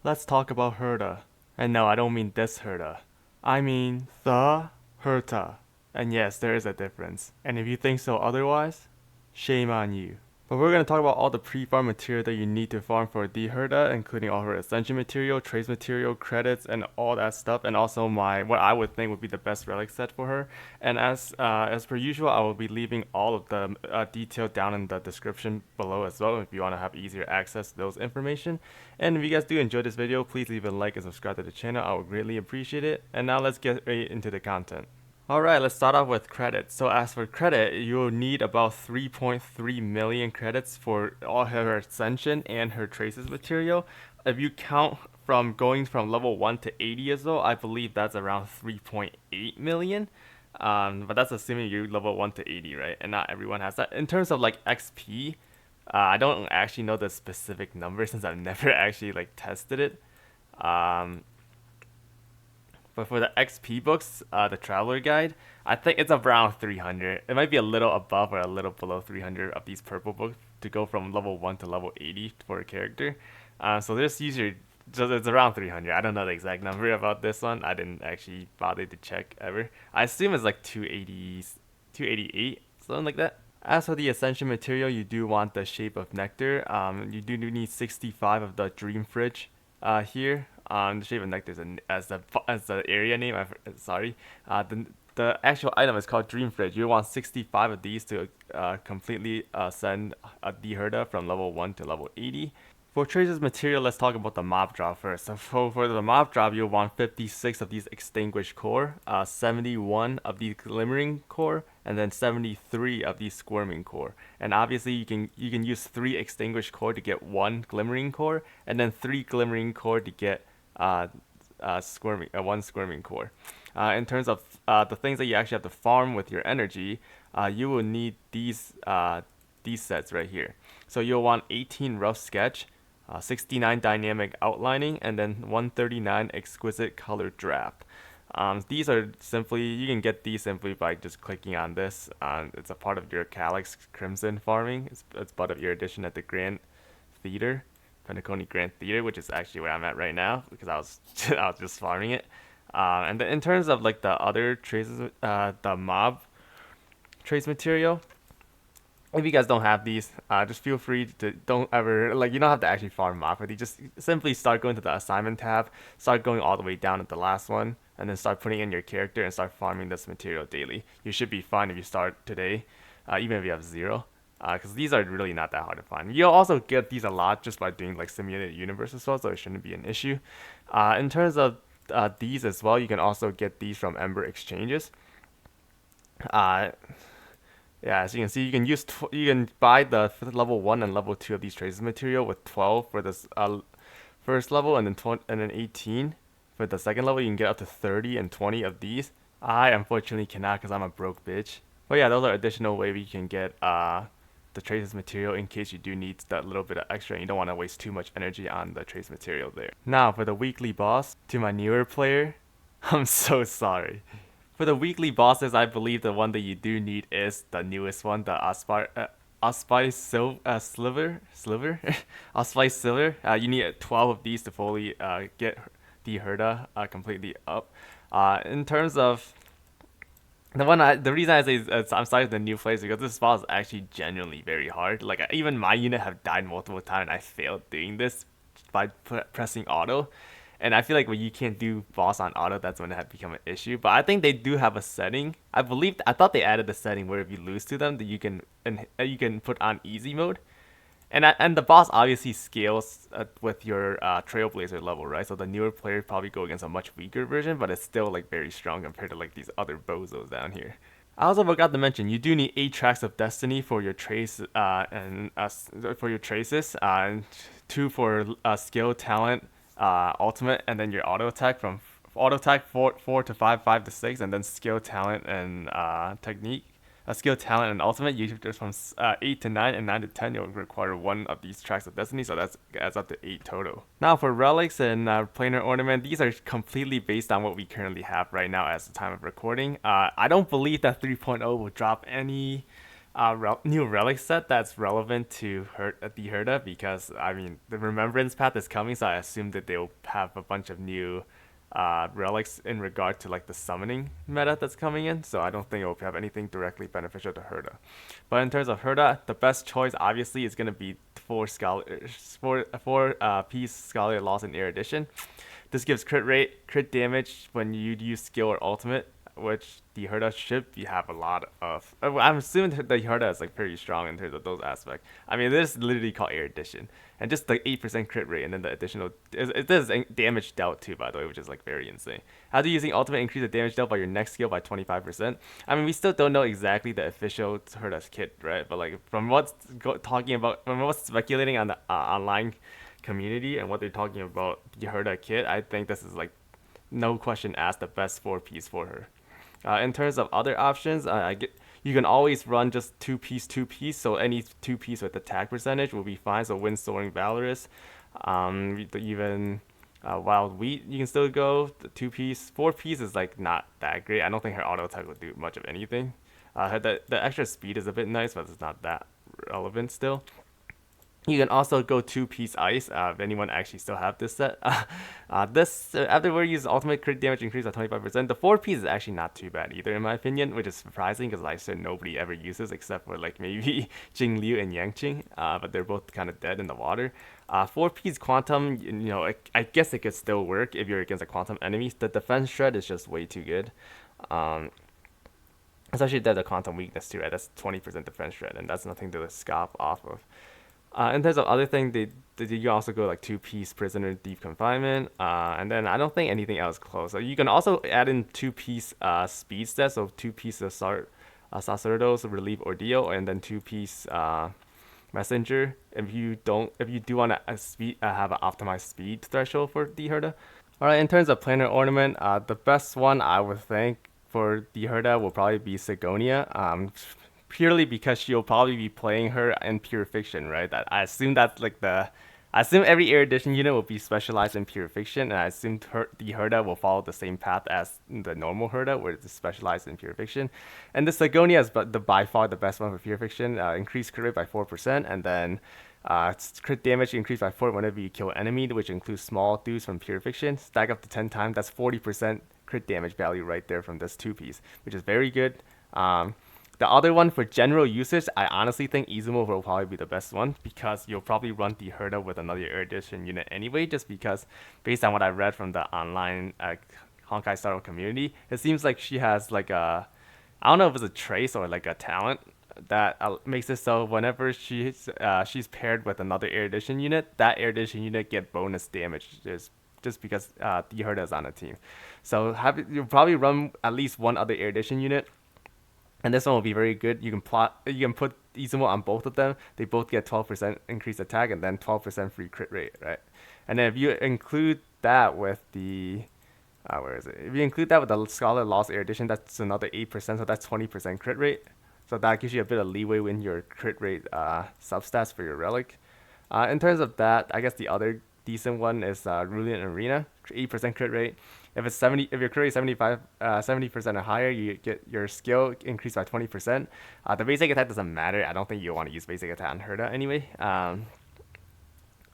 Let's talk about Herta. And no, I don't mean this Herta. I mean the Herta. And yes, there is a difference. And if you think so otherwise, shame on you. But we're going to talk about all the pre-farm material that you need to farm for the Herta, including all her Ascension material, trace material, credits, and all that stuff, and also what I would think would be the best relic set for her. And as per usual, I will be leaving all of the detail down in the description below as well if you want to have easier access to those information. And if you guys do enjoy this video, please leave a like and subscribe to the channel. I would greatly appreciate it. And now let's get right into the content. Alright, let's start off with credits. So as for credit, you'll need about 3.3 million credits for all her Ascension and her Traces material. If you count from going from level 1 to 80 as well, I believe that's around 3.8 million. But that's assuming you level 1 to 80, right? And not everyone has that. In terms of like XP, I don't actually know the specific number since I've never actually like tested it. Um, but for the XP books, the Traveler Guide, I think it's around 300. It might be a little above or a little below 300 of these purple books to go from level 1 to level 80 for a character. So there's usually, so it's around 300. I don't know the exact number about this one. I didn't actually bother to check ever. I assume it's like 280, 288, something like that. As for the Ascension material, you do want the Shape of Nectar. You do need 65 of the Dream Fridge here. The Shape of Nectar is as the area name. Sorry. The actual item is called Dream Fridge. You want 65 of these to completely send a Herta from level 1 to level 80. For Tracer's material, let's talk about the mob drop first. So for the mob drop, you'll want 56 of these Extinguished core, 71 of these Glimmering core, and then 73 of these Squirming core. And obviously, you can use 3 Extinguished core to get 1 Glimmering core, and then 3 Glimmering core to get one Squirming core. In terms of the things that you actually have to farm with your energy, you will need these sets right here. So you'll want 18 rough sketch, 69 dynamic outlining, and then 139 exquisite color draft. These are simply, you can get these simply by just clicking on this. It's a part of your Calyx Crimson farming. It's part of your Erudition at the Grand Theater, Penacony Grand Theater, which is actually where I'm at right now because I was I was just farming it. And then in terms of like the other traces, the mob trace material, if you guys don't have these, just feel free to don't ever like, you don't have to actually farm mob with these. Just simply start going to the assignment tab, start going all the way down at the last one, and then start putting in your character and start farming this material daily. You should be fine if you start today, even if you have 0, because these are really not that hard to find. You'll also get these a lot just by doing like simulated universe as well, so it shouldn't be an issue. In terms of these as well, you can also get these from Ember exchanges. Uh, yeah, as you can see, you can buy the level 1 and level 2 of these traces material with 12 for this first level, and then 20, and then 18 for the second level. You can get up to 30 and 20 of these. I unfortunately cannot because I'm a broke bitch. But yeah, those are additional way we can get the traces material in case you do need that little bit of extra and you don't want to waste too much energy on the trace material there. Now for the weekly boss, to my newer player, I'm so sorry. For the weekly bosses, I believe the one that you do need is the newest one, the Auspice Sliver. Auspice Sliver. You need 12 of these to fully get the Herta completely up. In terms of the reason I say I'm starting with the new players because this boss is actually genuinely very hard. Like even my unit have died multiple times and I failed doing this by pressing auto. And I feel like when you can't do boss on auto, that's when it had become an issue. But I think they do have a setting. I thought they added a setting where if you lose to them, that you can put on easy mode. And the boss obviously scales with your Trailblazer level, right? So the newer players probably go against a much weaker version, but it's still like very strong compared to like these other bozos down here. I also forgot to mention you do need 8 tracks of destiny for your trace and for your traces, 2 for skill, talent, ultimate, and then your auto attack from auto attack 4 to 5, 5 to 6, and then skill, talent, and technique. Skill, talent, and ultimate. You just from 8 to 9 and 9 to 10, you'll require 1 of these tracks of destiny, so that adds up to 8 total. Now for relics and planar ornament, these are completely based on what we currently have right now as the time of recording. I don't believe that 3.0 will drop any new relic set that's relevant to the Herta, because I mean the Remembrance path is coming, so I assume that they'll have a bunch of new relics in regard to like the summoning meta that's coming in. So I don't think it will have anything directly beneficial to Herta. But in terms of Herta, the best choice obviously is gonna be four piece Scholar Lost in Erudition. This gives crit rate, crit damage when you use skill or ultimate, which the Herta should have a lot of. I'm assuming the Herta is like pretty strong in terms of those aspects. I mean, this is literally called Erudition, and just like 8% crit rate, and then the additional it does damage dealt too, by the way, which is like very insane. How do using ultimate increase the damage dealt by your next skill by 25%? I mean, we still don't know exactly the official Herta's kit, right? But like from from what's speculating on the online community and what they're talking about the Herta kit, I think this is like no question asked the best 4-piece for her. In terms of other options, you can always run just two piece. So any 2-piece with attack percentage will be fine. So Windsoaring Valorous, even Wild Wheat, you can still go the 2-piece. 4-piece is like not that great. I don't think her auto attack will do much of anything. The extra speed is a bit nice, but it's not that relevant still. You can also go 2-piece ice if anyone actually still have this set. After we use ultimate crit damage increase by 25%, the 4-piece is actually not too bad either in my opinion, which is surprising because like I said nobody ever uses except for like maybe Jing Liu and Yangqing, but they're both kind of dead in the water. 4-piece quantum, you know, I guess it could still work if you're against a quantum enemy. The defense shred is just way too good. Especially that the quantum weakness too, right? That's 20% defense shred, and that's nothing to scoff off of. In terms of other things, you also go like 2-piece prisoner deep confinement, and then I don't think anything else close. So you can also add in 2-piece speed stats, so 2-piece of Sacerdos relieve ordeal, and then 2-piece messenger. If you do want to have an optimized speed threshold for the Herta. All right, in terms of planar ornament, the best one I would think for the Herta will probably be Sigonia. Purely because she'll probably be playing her in Pure Fiction, right? I assume that's like I assume every Erudition unit will be specialized in Pure Fiction, and I assume the Herta will follow the same path as the normal Herta, where it's specialized in Pure Fiction. And the Sigonia is by far the best one for Pure Fiction. Increased crit rate by 4%, and then crit damage increased by 4 whenever you kill an enemy, which includes small dudes from Pure Fiction. Stack up to 10 times. That's 40% crit damage value right there from this 2-piece, which is very good. The other one for general usage, I honestly think Izumo will probably be the best one because you'll probably run the Herta with another Erudition unit anyway, just because based on what I read from the online Honkai Star community, it seems like she has like I don't know if it's a trace or like a talent that makes it so whenever she's paired with another Erudition unit, that Erudition unit get bonus damage just because the Herta is on the team. So you'll probably run at least one other Erudition unit. And this one will be very good. You can put Izumo on both of them. They both get 12% increased attack and then 12% free crit rate, right? And then if you include that with the where is it? If you include that with the Scholar Lost Erudition, that's another 8%, so that's 20% crit rate. So that gives you a bit of leeway in your crit rate substats for your relic. In terms of that, I guess the other decent one is Rulian Arena, 8% crit rate. If your crit rate is 70% or higher, you get your skill increased by 20%. The basic attack doesn't matter. I don't think you want to use basic attack on Herta anyway.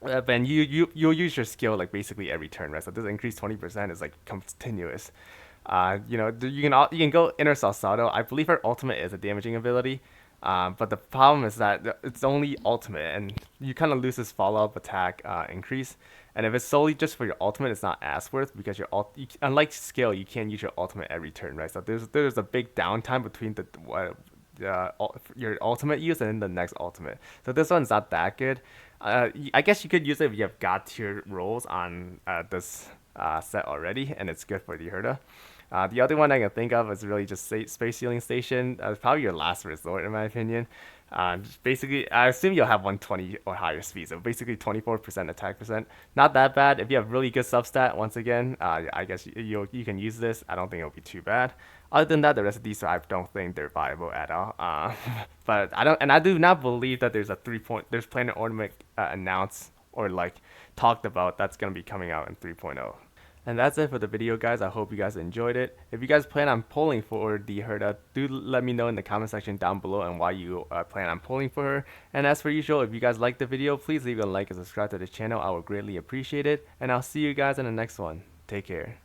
But you'll use your skill like basically every turn, right? So this increase 20% is like continuous. You can go Inner Salsado. I believe her ultimate is a damaging ability. But the problem is that it's only ultimate, and you kind of lose this follow-up attack increase. And if it's solely just for your ultimate, it's not as worth because unlike skill, you can't use your ultimate every turn, right? So there's a big downtime between your ultimate use and then the next ultimate. So this one's not that good. I guess you could use it if you have God tier rolls on this set already, and it's good for the Herta. The other one I can think of is really just Space Healing Station. It's probably your last resort, in my opinion. Basically, I assume you'll have 120 or higher speed, so basically 24% attack percent. Not that bad. If you have really good substat, once again, I guess you can use this. I don't think it'll be too bad. Other than that, the rest of these, I don't think they're viable at all. But I do not believe that there's there's Planar Ornament announced or like talked about that's gonna be coming out in 3.0. And that's it for the video, guys. I hope you guys enjoyed it. If you guys plan on pulling for the Herta, do let me know in the comment section down below and why you plan on pulling for her. And as per usual, if you guys like the video, please leave a like and subscribe to the channel. I would greatly appreciate it. And I'll see you guys in the next one. Take care.